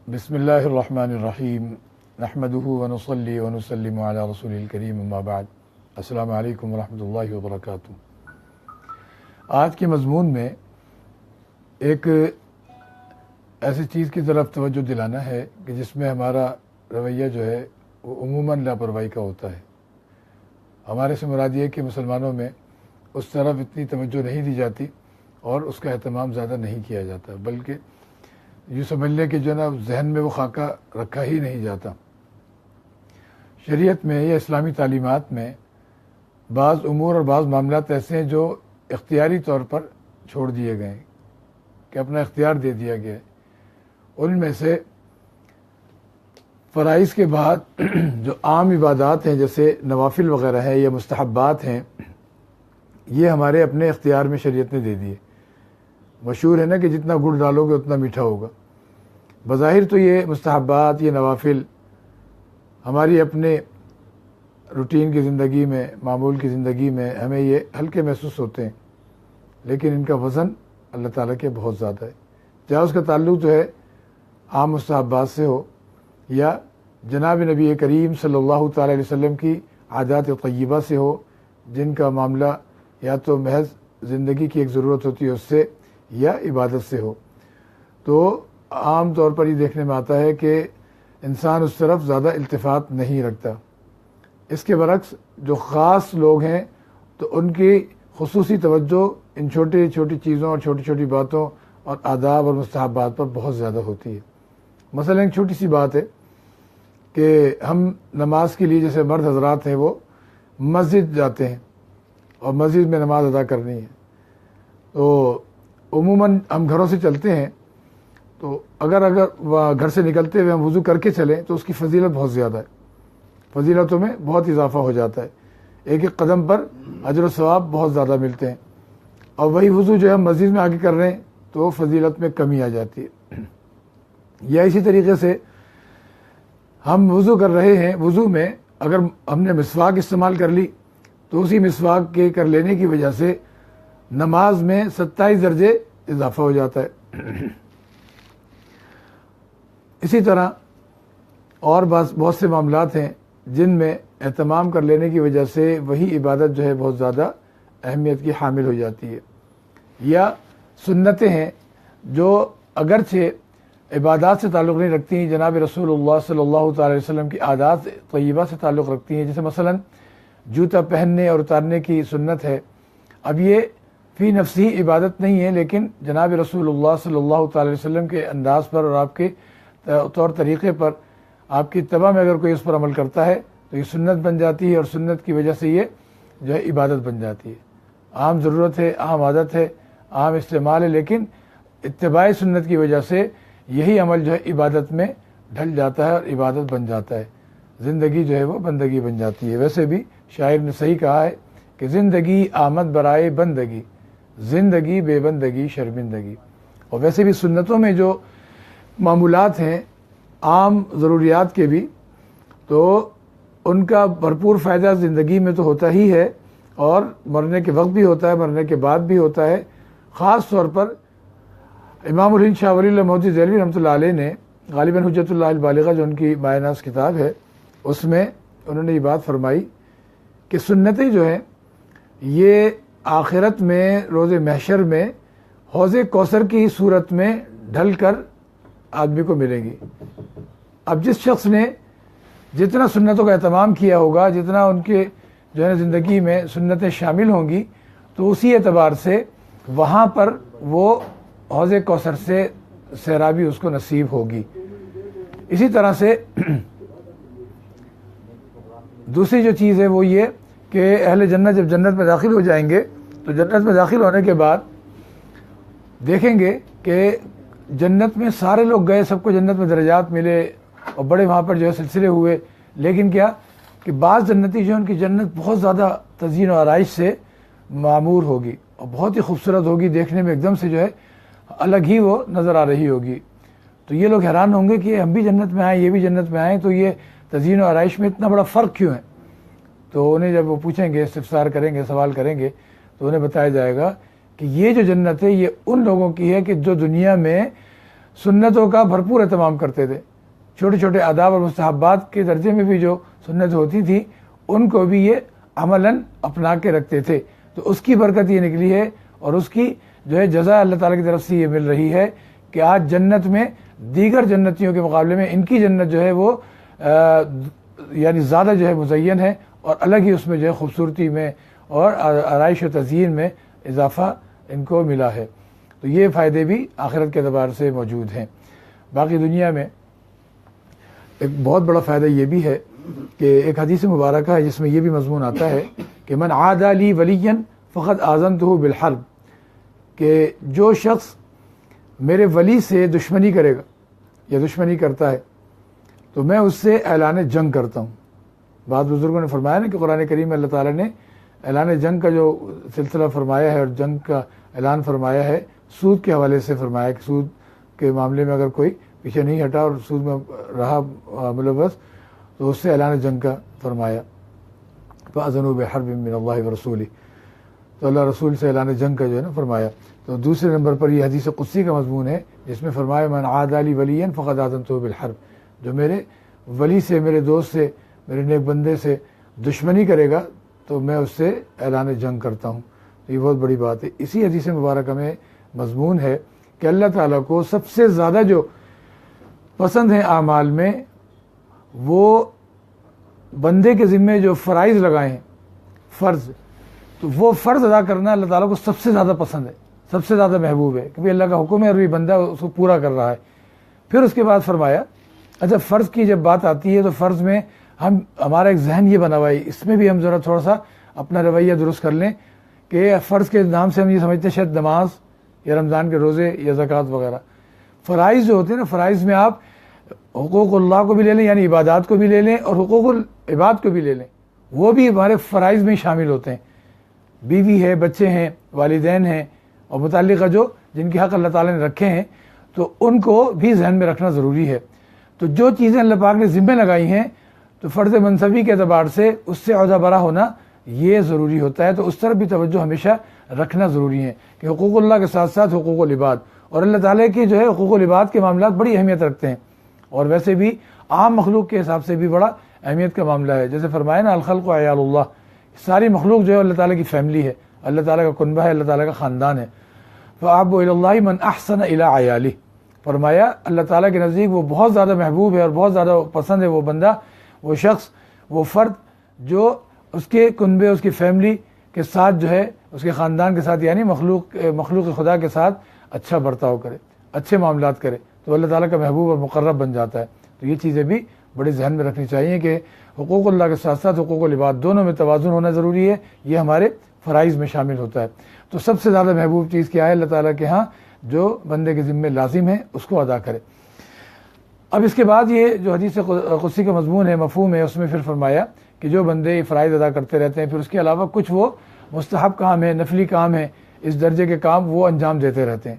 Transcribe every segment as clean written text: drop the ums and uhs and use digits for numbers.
بسم اللہ الرحمن الرحیم نحمده ونصلی ونسلم علی رسول الکریم اما بعد السلام علیکم ورحمۃ اللہ وبرکاتہ۔ آج کے مضمون میں ایک ایسی چیز کی طرف توجہ دلانا ہے کہ جس میں ہمارا رویہ جو ہے وہ عموماً لاپرواہی کا ہوتا ہے۔ ہمارے سے مراد یہ کہ مسلمانوں میں اس طرف اتنی توجہ نہیں دی جاتی اور اس کا اہتمام زیادہ نہیں کیا جاتا، بلکہ یوں سمجھ لیں کہ جو نا ذہن میں وہ خاکہ رکھا ہی نہیں جاتا۔ شریعت میں یا اسلامی تعلیمات میں بعض امور اور بعض معاملات ایسے ہیں جو اختیاری طور پر چھوڑ دیے گئے ہیں کہ اپنا اختیار دے دیا گیا ہے۔ ان میں سے فرائض کے بعد جو عام عبادات ہیں جیسے نوافل وغیرہ ہیں یا مستحبات ہیں، یہ ہمارے اپنے اختیار میں شریعت نے دے دیے۔ مشہور ہے نا کہ جتنا گڑ ڈالو گے اتنا میٹھا ہوگا۔ بظاہر تو یہ مستحبات، یہ نوافل ہماری اپنے روٹین کی زندگی میں، معمول کی زندگی میں ہمیں یہ ہلکے محسوس ہوتے ہیں، لیکن ان کا وزن اللہ تعالیٰ کے بہت زیادہ ہے۔ چاہے اس کا تعلق جو ہے عام مستحبات سے ہو یا جناب نبی کریم صلی اللہ تعالیٰ علیہ وسلم کی عادات طیبہ سے ہو، جن کا معاملہ یا تو محض زندگی کی ایک ضرورت ہوتی ہے اس سے یا عبادت سے ہو، تو عام طور پر یہ دیکھنے میں آتا ہے کہ انسان اس طرف زیادہ التفات نہیں رکھتا۔ اس کے برعکس جو خاص لوگ ہیں تو ان کی خصوصی توجہ ان چھوٹی چھوٹی چیزوں اور چھوٹی چھوٹی باتوں اور آداب اور مستحبات پر بہت زیادہ ہوتی ہے۔ مثلا ایک چھوٹی سی بات ہے کہ ہم نماز کے لیے جیسے مرد حضرات ہیں وہ مسجد جاتے ہیں اور مسجد میں نماز ادا کرنی ہے، تو عموماً ہم گھروں سے چلتے ہیں، تو اگر گھر سے نکلتے ہوئے ہم وضو کر کے چلیں تو اس کی فضیلت بہت زیادہ ہے، فضیلتوں میں بہت اضافہ ہو جاتا ہے، ایک ایک قدم پر اجر و ثواب بہت زیادہ ملتے ہیں۔ اور وہی وضو جو ہم مسجد میں آگے کر رہے ہیں تو فضیلت میں کمی آ جاتی ہے۔ یا اسی طریقے سے ہم وضو کر رہے ہیں، وضو میں اگر ہم نے مسواک استعمال کر لی تو اسی مسواک کے کر لینے کی وجہ سے نماز میں 27 درجے اضافہ ہو جاتا ہے۔ اسی طرح اور بہت سے معاملات ہیں جن میں اہتمام کر لینے کی وجہ سے وہی عبادت جو ہے بہت زیادہ اہمیت کی حامل ہو جاتی ہے۔ یا سنتیں ہیں جو اگرچہ عبادات سے تعلق نہیں رکھتی ہیں، جناب رسول اللہ صلی اللہ تعالی وسلم کی عادات طیبہ سے تعلق رکھتی ہیں، جیسے مثلا جوتا پہننے اور اتارنے کی سنت ہے۔ اب یہ فی نفسی عبادت نہیں ہے، لیکن جناب رسول اللہ صلی اللہ تعالی وسلم کے انداز پر اور آپ کے طور طریقے پر، آپ کی اتباع میں اگر کوئی اس پر عمل کرتا ہے تو یہ سنت بن جاتی ہے، اور سنت کی وجہ سے یہ جو ہے عبادت بن جاتی ہے۔ عام ضرورت ہے، عام عادت ہے، عام استعمال ہے، لیکن اتباع سنت کی وجہ سے یہی عمل جو ہے عبادت میں ڈھل جاتا ہے اور عبادت بن جاتا ہے، زندگی جو ہے وہ بندگی بن جاتی ہے۔ ویسے بھی شاعر نے صحیح کہا ہے کہ زندگی آمد برائے بندگی، زندگی بے بندگی شرمندگی۔ اور ویسے بھی سنتوں میں جو معمولات ہیں عام ضروریات کے بھی، تو ان کا بھرپور فائدہ زندگی میں تو ہوتا ہی ہے، اور مرنے کے وقت بھی ہوتا ہے، مرنے کے بعد بھی ہوتا ہے۔ خاص طور پر امام الہند شاہ ولی اللہ محدث دہلوی رحمۃ اللہ علیہ نے غالباً حجت اللہ البالغہ جو ان کی مایہ ناز کتاب ہے اس میں انہوں نے یہ بات فرمائی کہ سنتیں جو ہیں یہ آخرت میں روز محشر میں حوض کوثر کی صورت میں ڈھل کر آدمی کو ملے گی۔ اب جس شخص نے جتنا سنتوں کا اہتمام کیا ہوگا، جتنا ان کے جو ہے زندگی میں سنتیں شامل ہوں گی، تو اسی اعتبار سے وہاں پر وہ حوض کوثر سے سیرابی اس کو نصیب ہوگی۔ اسی طرح سے دوسری جو چیز ہے وہ یہ کہ اہل جنت جب جنت میں داخل ہو جائیں گے تو جنت میں داخل ہونے کے بعد دیکھیں گے کہ جنت میں سارے لوگ گئے، سب کو جنت میں درجات ملے اور بڑے وہاں پر جو ہے سلسلے ہوئے، لیکن کیا کہ بعض جنتی جو ان کی جنت بہت زیادہ تزئین و آرائش سے معمور ہوگی اور بہت ہی خوبصورت ہوگی، دیکھنے میں ایک دم سے جو ہے الگ ہی وہ نظر آ رہی ہوگی۔ تو یہ لوگ حیران ہوں گے کہ ہم بھی جنت میں آئیں، یہ بھی جنت میں آئیں، تو یہ تزئین و آرائش میں اتنا بڑا فرق کیوں ہے؟ تو انہیں جب وہ پوچھیں گے، استفسار کریں گے، سوال کریں گے، تو انہیں بتایا جائے گا کہ یہ جو جنت ہے یہ ان لوگوں کی ہے کہ جو دنیا میں سنتوں کا بھرپور اہتمام کرتے تھے. چھوٹے چھوٹے آداب اور مستحبات کے درجے میں بھی جو سنت ہوتی تھی ان کو بھی یہ عملاً اپنا کے رکھتے تھے. تو اس کی برکت یہ نکلی ہے اور اس کی جو ہے جزا اللہ تعالیٰ کی طرف سے یہ مل رہی ہے کہ آج جنت میں دیگر جنتیوں کے مقابلے میں ان کی جنت جو ہے وہ یعنی زیادہ جو ہے مزین ہے اور الگ ہی اس میں جو ہے خوبصورتی میں اور آرائش و تزئین میں اضافہ ان کو ملا ہے. تو یہ فائدے بھی آخرت کے اعتبار سے موجود ہیں. باقی دنیا میں ایک بہت بڑا فائدہ یہ بھی ہے کہ ایک حدیث مبارکہ ہے جس میں یہ بھی مضمون آتا ہے کہ من عادى لي وليا فقد آذنته بالحرب، کہ جو شخص میرے ولی سے دشمنی کرے گا یا دشمنی کرتا ہے تو میں اس سے اعلان جنگ کرتا ہوں. بعض بزرگوں نے فرمایا نا کہ قرآن کریم میں اللہ تعالیٰ نے اعلان جنگ کا جو سلسلہ فرمایا ہے اور جنگ کا اعلان فرمایا ہے سود کے حوالے سے فرمایا کہ سود کے معاملے میں اگر کوئی پیچھے نہیں ہٹا اور سود میں رہا ملوث تو اس سے اعلان جنگ کا فرمایا. فَأَذَنُوا بِحَرْبٍ مِّنَ اللَّهِ وَرَسُولِهِ، تو اللہ رسول سے اعلان جنگ کا جو ہے نا فرمایا. تو دوسرے نمبر پر یہ حدیث قدسی کا مضمون ہے جس میں فرمایا من عادى لي وليا فقد آذنته بالحرب، جو میرے ولی سے، میرے دوست سے، میرے نیک بندے سے دشمنی کرے گا تو میں اس سے اعلان جنگ کرتا ہوں. تو یہ بہت بڑی بات ہے. اسی حدیث مبارکہ میں مضمون ہے کہ اللہ تعالیٰ کو سب سے زیادہ جو پسند ہیں اعمال میں وہ بندے کے ذمے جو فرائض لگائے ہیں، فرض، تو وہ فرض ادا کرنا اللہ تعالیٰ کو سب سے زیادہ پسند ہے، سب سے زیادہ محبوب ہے کہ اللہ کا حکم ہے اور بھی بندہ اس کو پورا کر رہا ہے. پھر اس کے بعد فرمایا اچھا فرض کی جب بات آتی ہے تو فرض میں ہمارا ایک ذہن یہ بنا ہوا ہے، اس میں بھی ہم ذرا تھوڑا سا اپنا رویہ درست کر لیں کہ فرض کے نام سے ہم یہ سمجھتے ہیں شاید نماز یا رمضان کے روزے یا زکوٰۃ وغیرہ. فرائض جو ہوتے ہیں نا، فرائض میں آپ حقوق اللہ کو بھی لے لیں یعنی عبادات کو بھی لے لیں اور حقوق العباد کو بھی لے لیں، وہ بھی ہمارے فرائض میں شامل ہوتے ہیں. بیوی ہے، بچے ہیں، والدین ہیں اور متعلقہ جو جن کے حق اللہ تعالیٰ نے رکھے ہیں تو ان کو بھی ذہن میں رکھنا ضروری ہے. تو جو چیزیں اللہ پاک نے ذمہ لگائی ہیں تو فرض منصبی کے اعتبار سے اس سے عہدہ برا ہونا یہ ضروری ہوتا ہے. تو اس طرف بھی توجہ ہمیشہ رکھنا ضروری ہے کہ حقوق اللہ کے ساتھ ساتھ حقوق العباد، اور اللہ تعالیٰ کے جو ہے حقوق العباد کے معاملات بڑی اہمیت رکھتے ہیں اور ویسے بھی عام مخلوق کے حساب سے بھی بڑا اہمیت کا معاملہ ہے. جیسے فرمایا نا الخلق عیال اللہ، ساری مخلوق جو ہے اللہ تعالیٰ کی فیملی ہے، اللہ تعالیٰ کا کنبہ ہے، اللہ تعالیٰ کا خاندان ہے. فَأَحَبُّ إِلَى اللَّهِ مَنْ أَحْسَنَ إِلَىٰ عَيَالِهِ، فرمایا اللہ تعالیٰ کے نزدیک وہ بہت زیادہ محبوب ہے اور بہت زیادہ پسند ہے وہ بندہ، وہ شخص، وہ فرد جو اس کے کنبے، اس کی فیملی کے ساتھ جو ہے، اس کے خاندان کے ساتھ یعنی مخلوق خدا کے ساتھ اچھا برتاؤ کرے، اچھے معاملات کرے تو اللہ تعالیٰ کا محبوب اور مقرب بن جاتا ہے. تو یہ چیزیں بھی بڑے ذہن میں رکھنی چاہیے کہ حقوق اللہ کے ساتھ ساتھ حقوق العباد دونوں میں توازن ہونا ضروری ہے. یہ ہمارے فرائض میں شامل ہوتا ہے. تو سب سے زیادہ محبوب چیز کیا ہے اللہ تعالیٰ کے ہاں؟ جو بندے کے ذمے لازم ہے اس کو ادا کرے. اب اس کے بعد یہ جو حدیث قدسی کا مضمون ہے، مفہوم ہے، اس میں پھر فرمایا کہ جو بندے فرائض ادا کرتے رہتے ہیں پھر اس کے علاوہ کچھ وہ مستحب کام ہے، نفلی کام ہے، اس درجے کے کام وہ انجام دیتے رہتے ہیں،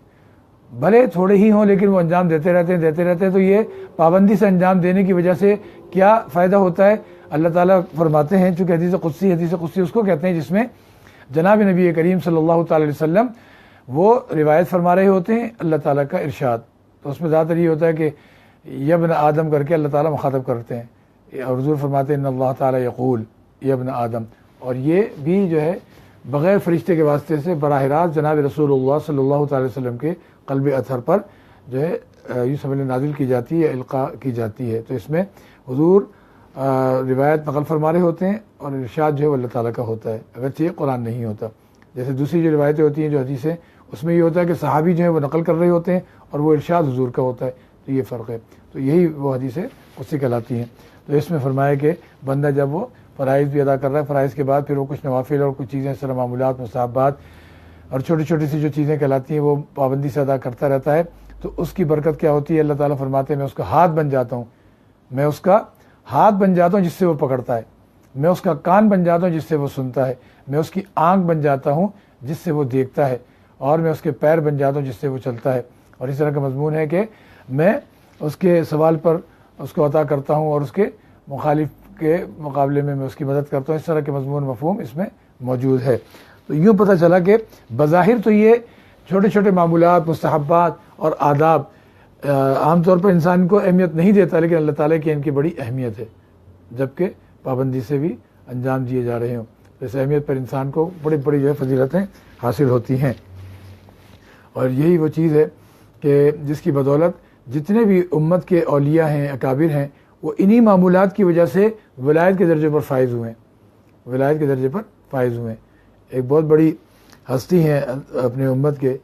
بھلے تھوڑے ہی ہوں لیکن وہ انجام دیتے رہتے ہیں. تو یہ پابندی سے انجام دینے کی وجہ سے کیا فائدہ ہوتا ہے؟ اللہ تعالیٰ فرماتے ہیں، چونکہ حدیث قدسی اس کو کہتے ہیں جس میں جناب نبی کریم صلی اللہ تعالی علیہ وسلم وہ روایت فرما رہے ہوتے ہیں اللہ تعالیٰ کا ارشاد. تو اس میں زیادہ تر یہ ہوتا ہے کہ یا ابن آدم کر کے اللہ تعالیٰ مخاطب کرتے ہیں اور حضور فرماتے ہیں ان اللہ تعالیٰ یقول یا ابن آدم، اور یہ بھی جو ہے بغیر فرشتے کے واسطے سے براہ راست جناب رسول اللہ صلی اللہ تعالی وسلم کے قلب اطہر پر جو ہے یوں سمجھ نازل کی جاتی ہے، القاء کی جاتی ہے. تو اس میں حضور روایت نقل فرما رہے ہوتے ہیں اور ارشاد جو ہے وہ اللہ تعالیٰ کا ہوتا ہے، اگرچہ یہ قرآن نہیں ہوتا. جیسے دوسری جو روایتیں ہوتی ہیں جو حدیثیں، اس میں یہ ہوتا ہے کہ صحابی جو ہے وہ نقل کر رہے ہوتے ہیں اور وہ ارشاد حضور کا ہوتا ہے. تو یہ فرق ہے. تو یہی وہ حدیثیں قدسی کہلاتی ہیں. تو اس میں فرمایا کہ بندہ جب وہ فرائض بھی ادا کر رہا ہے، فرائض کے بعد پھر وہ کچھ نوافل اور کچھ چیزیں اس طرح معمولات، مستحبات اور چھوٹی چھوٹی سی جو چیزیں کہلاتی ہیں وہ پابندی سے ادا کرتا رہتا ہے تو اس کی برکت کیا ہوتی ہے؟ اللہ تعالیٰ فرماتے ہیں میں اس کا ہاتھ بن جاتا ہوں، میں اس کا ہاتھ بن جاتا ہوں جس سے وہ پکڑتا ہے، میں اس کا کان بن جاتا ہوں جس سے وہ سنتا ہے، میں اس کی آنکھ بن جاتا ہوں جس سے وہ دیکھتا ہے، اور میں اس کے پیر بن جاتا ہوں جس سے وہ چلتا ہے. اور اس طرح کا مضمون ہے کہ میں اس کے سوال پر اس کو عطا کرتا ہوں اور اس کے مخالف کے مقابلے میں اس کی مدد کرتا ہوں. اس طرح کے مضمون مفہوم اس میں موجود ہے. تو یوں پتہ چلا کہ بظاہر تو یہ چھوٹے چھوٹے معمولات، مستحبات اور آداب عام طور پر انسان کو اہمیت نہیں دیتا، لیکن اللہ تعالیٰ کی ان کی بڑی اہمیت ہے، جبکہ پابندی سے بھی انجام دیے جا رہے ہوں، تو اس اہمیت پر انسان کو بڑی بڑی جو ہے فضیلتیں حاصل ہوتی ہیں۔ اور یہی وہ چیز ہے کہ جس کی بدولت جتنے بھی امت کے اولیاء ہیں، اکابر ہیں، وہ انہی معمولات کی وجہ سے ولایت کے درجے پر فائز ہوئے ہیں، ولایت کے درجے پر فائز ہوئے ہیں۔ ایک بہت بڑی ہستی ہیں اپنے امت کے،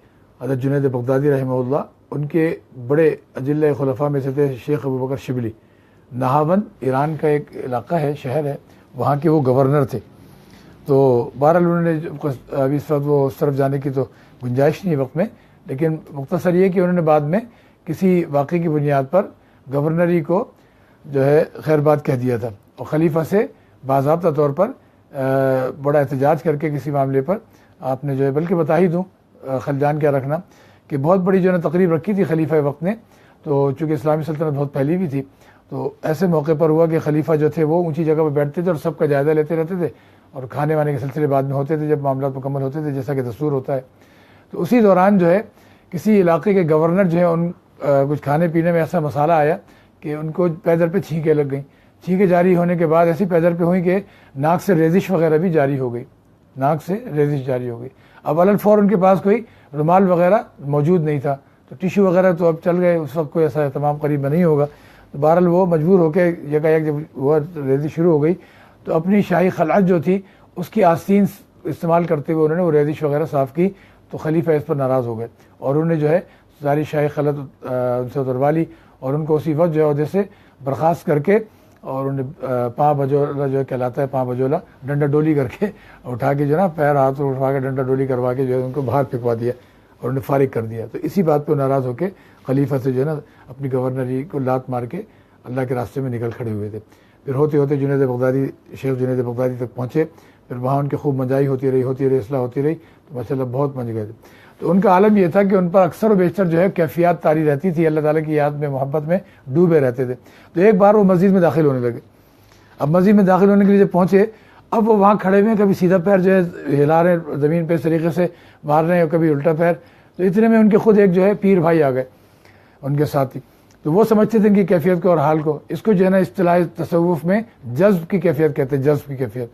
حضرت جنید بغدادی رحمہ اللہ، ان کے بڑے اجلہ خلفاء میں سے تھے شیخ ابوبکر شبلی۔ نہاوند ایران کا ایک علاقہ ہے، شہر ہے، وہاں کے وہ گورنر تھے۔ تو بہرحال انہوں نے ابھی اس وقت وہ اس طرف جانے کی تو گنجائش نہیں وقت میں، لیکن مختصر یہ کہ انہوں نے بعد میں کسی واقعے کی بنیاد پر گورنری کو جو ہے خیر بات کہہ دیا تھا، اور خلیفہ سے باضابطہ طور پر بڑا احتجاج کر کے کسی معاملے پر آپ نے جو ہے، بلکہ بتا ہی دوں خلجان کیا رکھنا، کہ بہت بڑی جو ہے تقریب رکھی تھی خلیفہ وقت نے، تو چونکہ اسلامی سلطنت بہت پھیلی ہوئی تھی، تو ایسے موقع پر ہوا کہ خلیفہ جو تھے وہ اونچی جگہ پہ بیٹھتے تھے اور سب کا جائزہ لیتے رہتے تھے، اور کھانے وانے کے سلسلے بعد میں ہوتے تھے جب معاملات مکمل ہوتے تھے، جیسا کہ دستور ہوتا ہے۔ تو اسی دوران جو ہے کسی علاقے کے گورنر جو ہے ان کچھ کھانے پینے میں ایسا مسالہ آیا کہ ان کو پیدر پہ چھینکیں لگ گئیں۔ چھینکیں جاری ہونے کے بعد ایسی پیدر پہ ہوئی کہ ناک سے ریزش وغیرہ بھی جاری ہو گئی، ناک سے ریزش جاری ہو گئی۔ اب علل فور ان کے پاس کوئی رومال وغیرہ موجود نہیں تھا، تو ٹیشو وغیرہ تو اب چل گئے، اس وقت کوئی ایسا اہتمام قریب میں نہیں ہوگا، تو بہرحال وہ مجبور ہو کے یکایک جب وہ ریزش شروع ہو گئی تو اپنی شاہی خلعت جو تھی اس کی آستین استعمال کرتے ہوئے انہوں نے وہ ریزش وغیرہ صاف کی، تو خلیفہ اس پر ناراض ہو گئے اور انہوں نے جو ہے ساری شاہی خلعت ان سے اتروا لی، اور ان کو اسی وقت جو ہے عہدے سے برخاست کر کے، اور انہوں نے پاں بجولا جو کہلاتا ہے، پاں بجولا ڈنڈا ڈولی کر کے اٹھا کے جو ہے نا پیر ہاتھ اٹھا کے ڈنڈا ڈولی کروا کے جو ہے ان کو باہر پھینکوا دیا اور انہیں فارغ کر دیا۔ تو اسی بات پہ ناراض ہو کے خلیفہ سے جو ہے نا اپنی گورنری کو لات مار کے اللہ کے راستے میں نکل کھڑے ہوئے تھے۔ پھر ہوتے ہوتے جنید بغدادی، شیخ جنید بغدادی تک پہنچے، پھر وہاں ان کی خوب منجائی ہوتی رہی، اصلاح ہوتی رہی، تو ماشاءاللہ بہت منج گئے تھے۔ تو ان کا عالم یہ تھا کہ ان پر اکثر و بیشتر جو ہے کیفیات طاری رہتی تھی، اللہ تعالیٰ کی یاد میں، محبت میں ڈوبے رہتے تھے۔ تو ایک بار وہ مسجد میں داخل ہونے لگے۔ اب مسجد میں داخل ہونے کے لیے جب پہنچے، اب وہ وہاں کھڑے ہوئے ہیں، کبھی سیدھا پیر جو ہے ہلا رہے ہیں زمین پہ اس طریقے سے مار رہے ہیں، اور کبھی الٹا پیر۔ تو اتنے میں ان کے خود ایک جو ہے پیر بھائی آ گئے ان کے ساتھی، تو وہ سمجھتے تھے ان کی کیفیت کو اور حال کو۔ اس کو جو ہے نا اصطلاح تصوف میں جذب کی کیفیت کہتے ہیں، جذب کی کیفیت۔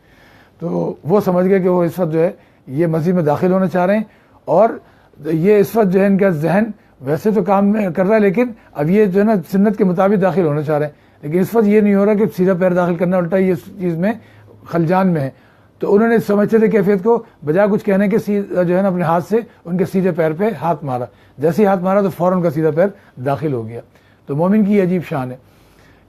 تو وہ سمجھ گئے کہ وہ اس وقت جو ہے یہ مسجد میں داخل ہونا چاہ رہے ہیں، اور یہ اس وقت جو ہے ان کا ذہن ویسے تو کام کر رہا ہے، لیکن اب یہ جو ہے نا سنت کے مطابق داخل ہونا چاہ رہے ہیں، لیکن اس وقت یہ نہیں ہو رہا کہ سیدھا پیر داخل کرنا، الٹا یہ چیز میں خلجان میں ہے۔ تو انہوں نے سمجھتے تھے کیفیت کو، بجائے کچھ کہنے کے جو ہے نا اپنے ہاتھ سے ان کے سیدھے پیر پہ ہاتھ مارا، جیسے ہی ہاتھ مارا تو فوراً کا سیدھا پیر داخل ہو گیا۔ تو مومن کی یہ عجیب شان ہے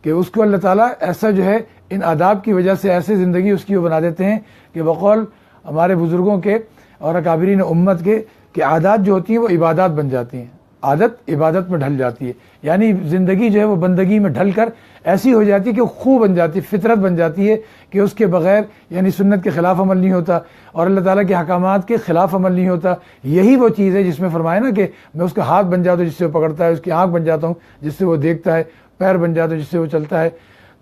کہ اس کو اللہ تعالیٰ ایسا جو ہے ان آداب کی وجہ سے ایسے زندگی اس کی وہ بنا دیتے ہیں کہ بقول ہمارے بزرگوں کے اور اکابرین امت کے کہ عادات جو ہوتی ہیں وہ عبادات بن جاتی ہیں، عادت عبادت میں ڈھل جاتی ہے، یعنی زندگی جو ہے وہ بندگی میں ڈھل کر ایسی ہو جاتی ہے کہ وہ خوب بن جاتی ہے، فطرت بن جاتی ہے کہ اس کے بغیر یعنی سنت کے خلاف عمل نہیں ہوتا اور اللہ تعالیٰ کے احکامات کے خلاف عمل نہیں ہوتا۔ یہی وہ چیز ہے جس میں فرمایا نا کہ میں اس کا ہاتھ بن جاتا ہوں جس سے وہ پکڑتا ہے، اس کی آنکھ بن جاتا ہوں جس سے وہ دیکھتا ہے، پیر بن جاتا ہوں جس سے وہ چلتا ہے۔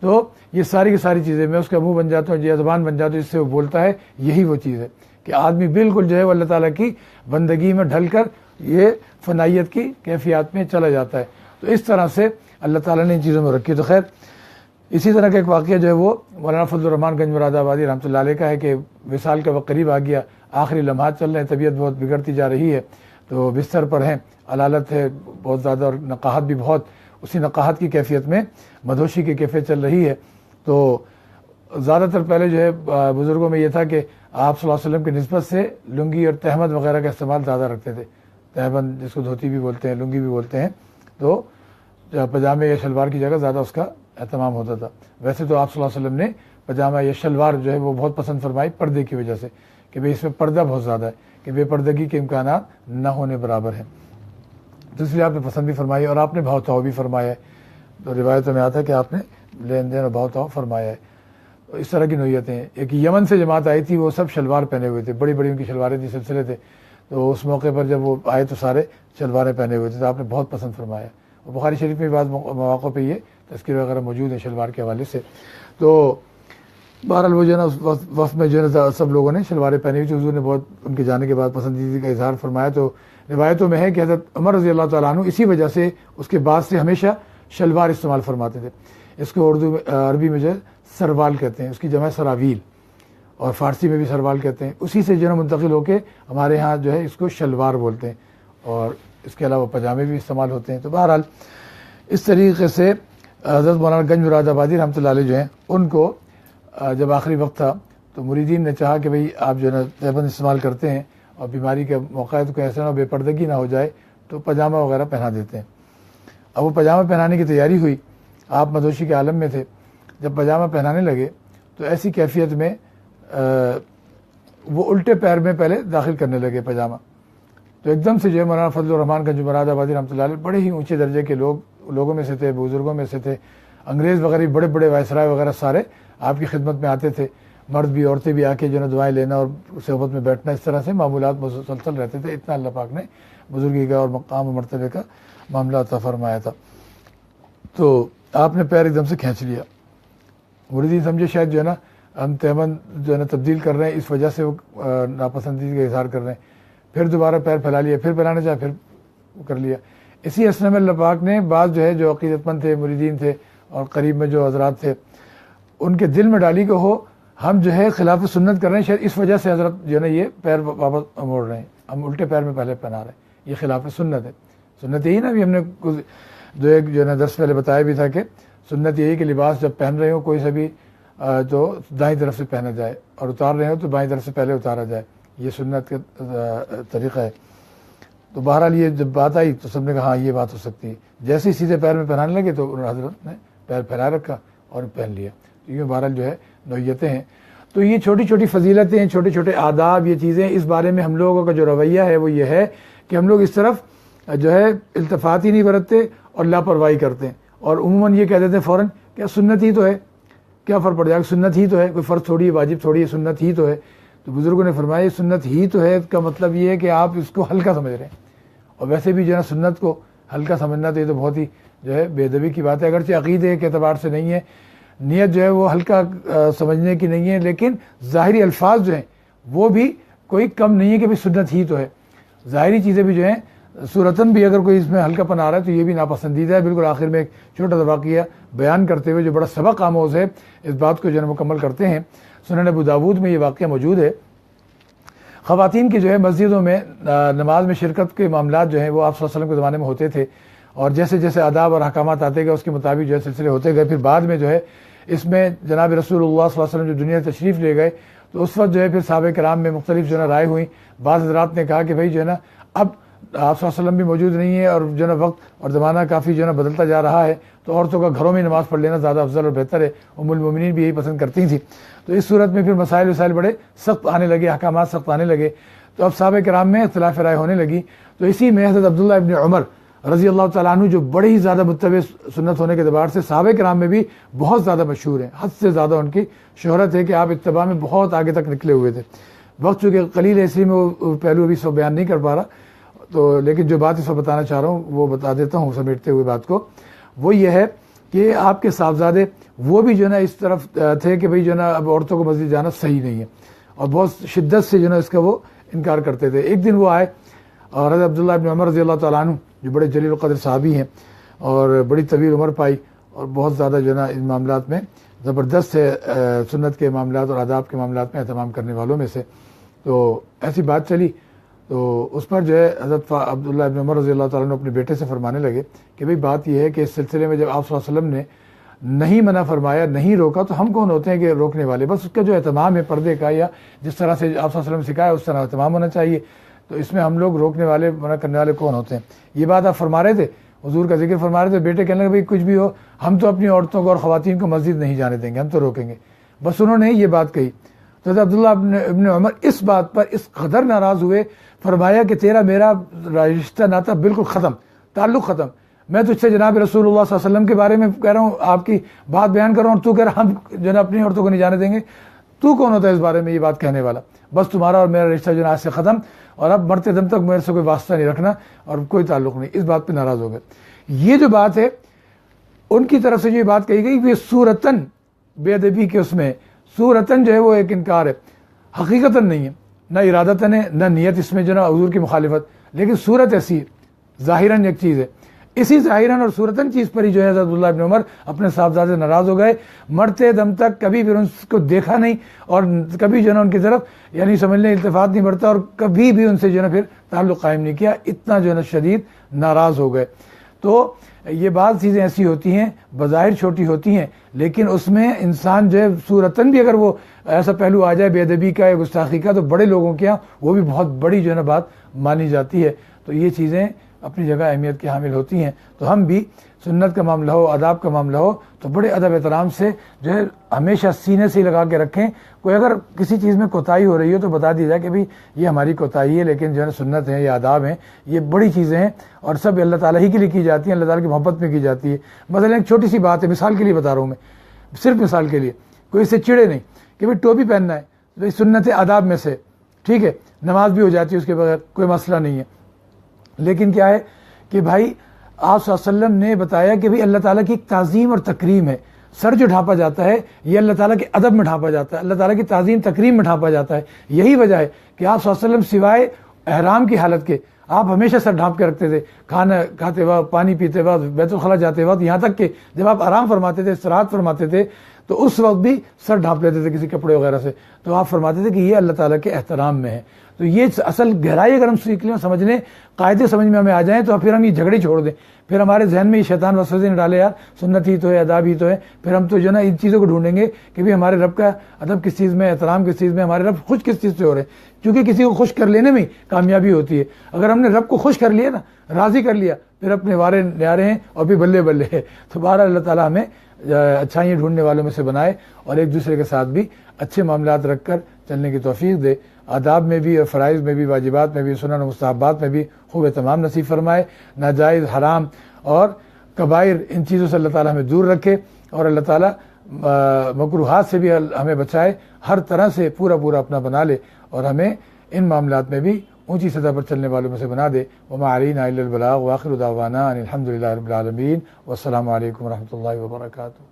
تو یہ ساری کی ساری چیزیں، میں اس کا منہ بن جاتا ہوں، یہ زبان بن جاتا ہوں جس سے وہ بولتا ہے۔ یہی وہ چیز ہے کہ آدمی بالکل جو ہے وہ اللہ تعالیٰ کی بندگی میں ڈھل کر یہ فنائیت کی کیفیات میں چلا جاتا ہے۔ تو اس طرح سے اللہ تعالیٰ نے ان چیزوں میں رکھی۔ تو خیر اسی طرح کا ایک واقعہ جو ہے وہ مولانا فضل الرحمان گنج مراد آبادی رحمۃ اللہ علیہ کا ہے کہ وصال کا وقت قریب آ گیا، آخری لمحات چل رہے ہیں، طبیعت بہت بگڑتی جا رہی ہے، تو بستر پر ہیں، علالت ہے بہت زیادہ اور نقاہت بھی بہت، اسی نقاہت کی کیفیت میں مدہوشی کی کیفیت چل رہی ہے۔ تو زیادہ تر پہلے جو ہے بزرگوں میں یہ تھا کہ آپ صلی اللہ علیہ وسلم کی نسبت سے لنگی اور تہمد وغیرہ کا استعمال زیادہ رکھتے تھے، تہمد جس کو دھوتی بھی بولتے ہیں، لنگی بھی بولتے ہیں، تو پاجامے یا شلوار کی جگہ زیادہ اس کا اہتمام ہوتا تھا۔ ویسے تو آپ صلی اللہ علیہ وسلم نے پاجامہ یا شلوار جو ہے وہ بہت پسند فرمائی پردے کی وجہ سے، کہ بھئی اس میں پردہ بہت زیادہ ہے، کہ بے پردگی کے امکانات نہ ہونے برابر ہیں، تو اس لیے آپ نے پسند بھی فرمائی اور آپ نے بھاؤ تاؤ بھی فرمایا ہے۔ تو روایتوں میں آتا ہے کہ آپ نے لین دین اور بھاؤ تاؤ فرمایا ہے۔ تو اس طرح کی نوعیتیں ہیں۔ ایک یمن سے جماعت آئی تھی، وہ سب شلوار پہنے ہوئے تھے، بڑی بڑی ان کی شلواریں تھیں، سلسلے تھے، تو اس موقع پر جب وہ آئے تو سارے شلواریں پہنے ہوئے تھے، تو آپ نے بہت پسند فرمایا۔ اور بخاری شریف میں بعض مواقع پہ یہ تذکرے وغیرہ موجود ہیں شلوار کے حوالے سے۔ تو بہرحال وہ جو ہے نا اس وقت میں جو ہے سب لوگوں نے شلواریں پہنی ہوئی تھی. حضور نے بہت ان کے جانے کے بعد پسندیدگی کا اظہار فرمایا. تو روایتوں میں ہے کہ حضرت عمر رضی اللہ تعالیٰ عنہ اسی وجہ سے اس کے بعد سے ہمیشہ شلوار استعمال فرماتے تھے. اس کو اردو میں عربی میں جو ہے سروال کہتے ہیں, اس کی جمع سراویل, اور فارسی میں بھی سروال کہتے ہیں. اسی سے جو ہے منتقل ہو کے ہمارے ہاں جو ہے اس کو شلوار بولتے ہیں, اور اس کے علاوہ پاجامے بھی استعمال ہوتے ہیں. تو بہرحال اس طریقے سے حضرت مولانا گنج مراد آبادی رحمۃ اللہ علیہ جو ہیں ان کو جب آخری وقت تھا تو مریدین نے چاہا کہ بھئی آپ جو ہے نا تہبند استعمال کرتے ہیں اور بیماری کا موقع ہے تو کوئی ایسا نہ بے پردگی نہ ہو جائے, تو پاجامہ وغیرہ پہنا دیتے ہیں. اب وہ پاجامہ پہنانے کی تیاری ہوئی, آپ مدوشی کے عالم میں تھے. جب پاجامہ پہنانے لگے تو ایسی کیفیت میں وہ الٹے پیر میں پہلے داخل کرنے لگے پاجامہ. تو ایک دم سے جو ہے مولانا فضل الرحمان گنج مراد آبادی رحمۃ اللہ علیہ بڑے ہی اونچے درجے کے لوگوں میں سے تھے, بزرگوں میں سے تھے. انگریز وغیرہ بڑے بڑے وائسرائے وغیرہ سارے آپ کی خدمت میں آتے تھے, مرد بھی عورتیں بھی آ کے جو ہے دعائیں لینا اور صحبت میں بیٹھنا, اس طرح سے معمولات مسلسل رہتے تھے. اتنا اللہ پاک نے بزرگی کا اور مقام و مرتبے کا معاملہ عطا فرمایا تھا. تو آپ نے پیر ایک دم سے کھینچ لیا. مریدین سمجھے شاید جو ہے نا ہم تہبند جو ہے نا تبدیل کر رہے ہیں, اس وجہ سے وہ ناپسندیدگی کا اظہار کر رہے ہیں. پھر دوبارہ پیر پھیلا لیا, پھر پھیلانا چاہا, پھر کر لیا. اسی اسنا میں اللہ پاک نے بعض جو ہے جو عقیدت مند تھے, مریدین تھے اور قریب میں جو حضرات تھے, ان کے دل میں ڈالی کہ ہو ہم جو ہے خلاف سنت کر رہے ہیں, شاید اس وجہ سے حضرت جو ہے نا یہ پیر واپس موڑ رہے ہیں, ہم الٹے پیر میں پہلے پہنا رہے ہیں, یہ خلاف سنت ہے. سنت یہی نا, ابھی ہم نے جو ایک جو ہے نا درس پہلے بتایا بھی تھا کہ سنت یہی کہ لباس جب پہن رہے ہو کوئی سے بھی تو دائیں طرف سے پہنا جائے, اور اتار رہے ہو تو بائیں طرف سے پہلے اتارا جائے. یہ سنت کا طریقہ ہے. تو بہرحال یہ جب بات آئی تو سب نے کہا ہاں یہ بات ہو سکتی ہے. جیسے ہی سیدھے پیر میں پہنانے لگے تو حضرت نے پیر پھیلا رکھا اور پہن لیا. یہ بہرحال جو ہے نوعیتیں ہیں. تو یہ چھوٹی چھوٹی فضیلتیں ہیں, چھوٹے چھوٹے آداب, یہ چیزیں. اس بارے میں ہم لوگوں کا جو رویہ ہے وہ یہ ہے کہ ہم لوگ اس طرف جو ہے التفات ہی نہیں برتتے اور لاپرواہی کرتے ہیں, اور عموماً یہ کہہ دیتے ہیں فوراً کہ سنت ہی تو ہے, کیا فرق پڑ جائے گا, سنت ہی تو ہے, کوئی فرض تھوڑی ہے, واجب تھوڑی ہے, سنت ہی تو ہے. تو بزرگوں نے فرمایا سنت ہی تو ہے کا مطلب یہ ہے کہ آپ اس کو ہلکا سمجھ رہے ہیں. اور ویسے بھی جو ہے سنت کو ہلکا سمجھنا تو یہ تو بہت ہی جو ہے بے ادبی کی بات ہے. اگرچہ عقیدے کے اعتبار سے نہیں ہے, نیت جو ہے وہ ہلکا سمجھنے کی نہیں ہے, لیکن ظاہری الفاظ جو ہیں وہ بھی کوئی کم نہیں ہے کہ بھائی سنت ہی تو ہے. ظاہری چیزیں بھی جو ہیں صورتاً بھی اگر کوئی اس میں ہلکا پن آ رہا ہے تو یہ بھی ناپسندیدہ ہے. بالکل آخر میں ایک چھوٹا سا واقعہ بیان کرتے ہوئے جو بڑا سبق آموز ہے اس بات کو جو ہے مکمل کرتے ہیں. سنن ابو داود میں یہ واقعہ موجود ہے. خواتین کی جو ہے مسجدوں میں نماز میں شرکت کے معاملات جو ہیں وہ آپ صلی اللہ علیہ وسلم کے زمانے میں ہوتے تھے, اور جیسے جیسے آداب اور احکامات آتے گئے اس کے مطابق جو ہے سلسلے ہوتے گئے. پھر بعد میں جو ہے اس میں جناب رسول اللہ صلی اللہ علیہ وسلم جو دنیا تشریف لے گئے تو اس وقت جو ہے پھر صحابہ کرام میں مختلف جو ہے رائے ہوئی. بعض حضرات نے کہا کہ بھائی جو ہے نا اب آپ صلی اللہ علیہ وسلم بھی موجود نہیں ہے اور جو ہے نا وقت اور زمانہ کافی جو ہے نا بدلتا جا رہا ہے, تو عورتوں کا گھروں میں نماز پڑھ لینا زیادہ افضل اور بہتر ہے. ام المومنین بھی یہی پسند کرتی تھیں. تو اس صورت میں پھر مسائل بڑے سخت آنے لگے, احکامات سخت آنے لگے. تو اب صحابہ کرام میں اختلاف رائے ہونے لگی. تو اسی میں حضرت عبداللہ ابن عمر رضی اللہ تعالیٰ عنہ جو بڑے ہی زیادہ متبع سنت ہونے کے اعتبار سے صحابہ کرام میں بھی بہت زیادہ مشہور ہیں, حد سے زیادہ ان کی شہرت ہے کہ آپ اتباع میں بہت آگے تک نکلے ہوئے تھے. وقت چونکہ قلیل ہے اس لیے میں وہ پہلو ابھی سو بیان نہیں کر پا رہا, تو لیکن جو بات اس وقت بتانا چاہ رہا ہوں وہ بتا دیتا ہوں سمیٹتے ہوئے بات کو. وہ یہ ہے کہ آپ کے صاحبزادے وہ بھی جو ہے نا اس طرف تھے کہ بھئی جو ہے نا اب عورتوں کو مسجد جانا صحیح نہیں ہے, اور بہت شدت سے جو ہے نا اس کا وہ انکار کرتے تھے. ایک دن وہ آئے اور حضرت عبداللہ ابن عمر رضی اللہ تعالیٰ عنہ جو بڑے جلیل القدر صحابی ہیں اور بڑی طویل عمر پائی اور بہت زیادہ جو ہے نا ان معاملات میں زبردست ہے, سنت کے معاملات اور آداب کے معاملات میں اہتمام کرنے والوں میں سے. تو ایسی بات چلی تو اس پر جو ہے حضرت عبداللہ ابن عمر رضی اللہ تعالیٰ عنہ اپنے بیٹے سے فرمانے لگے کہ بھئی بات یہ ہے کہ اس سلسلے میں جب آپ صلی اللہ علیہ وسلم نے نہیں منع فرمایا, نہیں روکا, تو ہم کون ہوتے ہیں کہ روکنے والے. بس اس کا جو اہتمام ہے پردے کا, یا جس طرح سے آپ صلی اللہ علیہ وسلم نے سکھایا اس طرح اہتمام ہونا چاہیے. تو اس میں ہم لوگ روکنے والے منع کرنے والے کون ہوتے ہیں. یہ بات آپ فرما رہے تھے, حضور کا ذکر فرما رہے تھے. بیٹے کہنے لگے بھئی کچھ بھی ہو ہم تو اپنی عورتوں کو اور خواتین کو مسجد نہیں جانے دیں گے, ہم تو روکیں گے. بس انہوں نے یہ بات کہی تو حضرت عبداللہ ابن عمر اس بات پر اس قدر ناراض ہوئے, فرمایا کہ تیرا میرا رشتہ ناتا بالکل ختم, تعلق ختم. میں تجھ سے جناب رسول اللہ صلی اللہ علیہ وسلم کے بارے میں کہہ رہا ہوں, آپ کی بات بیان کر رہا ہوں, تو کہہ رہا ہم جو ہے اپنی عورتوں کو نہیں جانے دیں گے. تو کون ہوتا ہے اس بارے میں یہ بات کہنے والا؟ بس تمہارا اور میرا رشتہ جو ہے آج سے ختم, اور اب مرتے دم تک میرے سے کوئی واسطہ نہیں رکھنا اور کوئی تعلق نہیں. اس بات پہ ناراض ہو گئے. یہ جو بات ہے ان کی طرف سے جو یہ بات کہی گئی وہ صورتاً بے ادبی کے اس میں صورتاً جو ہے وہ ایک انکار ہے، حقیقتاً نہیں ہے، نہ ارادتاً ہے، نہ نیت اس میں جو ہے نا حضور کی مخالفت، لیکن صورت ایسی ہے، ظاہراً ایک چیز ہے۔ اسی ظاہراً اور صورتاً چیز پر ہی جو ہے حضرت عبداللہ ابن عمر اپنے صاحبزادے سے ناراض ہو گئے، مرتے دم تک کبھی بھی ان کو دیکھا نہیں، اور کبھی جو ہے نا ان کی طرف یعنی سمجھ لیں التفات نہیں برتا، اور کبھی بھی ان سے جو ہے نا پھر تعلق قائم نہیں کیا، اتنا جو ہے نا شدید ناراض ہو گئے۔ تو یہ بعض چیزیں ایسی ہوتی ہیں بظاہر چھوٹی ہوتی ہیں، لیکن اس میں انسان جو ہے صورتاً بھی اگر وہ ایسا پہلو آ جائے بے ادبی کا یا گستاخی کا، تو بڑے لوگوں کے یہاں وہ بھی بہت بڑی جو ہے نا بات مانی جاتی ہے۔ تو یہ چیزیں اپنی جگہ اہمیت کے حامل ہوتی ہیں۔ تو ہم بھی سنت کا معاملہ ہو، آداب کا معاملہ ہو، تو بڑے ادب احترام سے جو ہے ہمیشہ سینے سے لگا کے رکھیں۔ کوئی اگر کسی چیز میں کوتاہی ہو رہی ہو تو بتا دی جائے کہ بھئی یہ ہماری کوتاہی ہے، لیکن جو ہے سنت ہے یا آداب ہیں، یہ بڑی چیزیں ہیں اور سب اللہ تعالیٰ ہی کے لیے کی جاتی ہیں، اللہ تعالیٰ کی محبت میں کی جاتی ہے۔ مثلا ایک چھوٹی سی بات ہے، مثال کے لیے بتا رہا ہوں میں، صرف مثال کے لیے، کوئی اس سے چڑے نہیں کہ بھئی ٹوپی پہننا ہے، تو سنت آداب میں سے، ٹھیک ہے، نماز بھی ہو جاتی ہے اس کے بغیر، کوئی مسئلہ نہیں ہے۔ لیکن کیا ہے کہ بھائی آپ صلی اللہ علیہ وسلم نے بتایا کہ بھئی اللہ تعالیٰ کی ایک تعظیم اور تکریم ہے، سر جو ڈھانپا جاتا ہے یہ اللہ تعالیٰ کے ادب میں ڈھانپا جاتا ہے، اللہ تعالیٰ کی تعظیم تکریم میں ڈھانپا جاتا ہے۔ یہی وجہ ہے کہ آپ صلی اللہ علیہ وسلم سوائے احرام کی حالت کے آپ ہمیشہ سر ڈھانپ کے رکھتے تھے، کھانا کھاتے وقت، پانی پیتے وقت، بیت الخلا جاتے وقت، یہاں تک کہ جب آپ آرام فرماتے تھے، استراحت فرماتے تھے، تو اس وقت بھی سر ڈھانپ لیتے تھے کسی کپڑے وغیرہ سے۔ تو آپ فرماتے تھے کہ یہ اللہ تعالیٰ کے احترام میں ہے۔ تو یہ اصل گہرائی اگر ہم سیکھ لیں، سمجھ لیں، قاعدے سمجھ میں ہمیں آ جائیں، تو پھر ہم یہ جھگڑے چھوڑ دیں، پھر ہمارے ذہن میں یہ شیطان وسوسے نہ ڈالے یار سنت ہی تو ہے، آداب ہی تو ہے، پھر ہم تو جو ہے نا ان چیزوں کو ڈھونڈیں گے کہ بھی ہمارے رب کا ادب کس چیز میں، احترام کس چیز میں، ہمارے رب خوش کس چیز سے ہو رہے ہیں، کیونکہ کسی کو خوش کر لینے میں کامیابی ہوتی ہے۔ اگر ہم نے رب کو خوش کر لیا نا، راضی کر لیا، پھر اپنے وارے نیارے ہیں اور پھر بلے بلے ہے۔ تو بہرحال اللہ تعالیٰ ہمیں اچھائیاں ڈھونڈنے والوں میں سے بنائے، اور ایک دوسرے کے ساتھ بھی اچھے معاملات رکھ کر چلنے کی توفیق دے، آداب میں بھی اور فرائض میں بھی، واجبات میں بھی، سنن و مستحبات میں بھی خوب اہتمام نصیب فرمائے، ناجائز، حرام اور کبائر ان چیزوں سے اللہ تعالیٰ ہمیں دور رکھے، اور اللہ تعالیٰ مکروہات سے بھی ہمیں بچائے، ہر طرح سے پورا اپنا بنا لے، اور ہمیں ان معاملات میں بھی اونچی سطح پر چلنے والوں میں سے بنا دے۔ وما علینا الا البلاغ، وآخر دعوانا ان الحمد للہ رب العالمین، والسلام علیکم ورحمۃ اللہ وبرکاتہ۔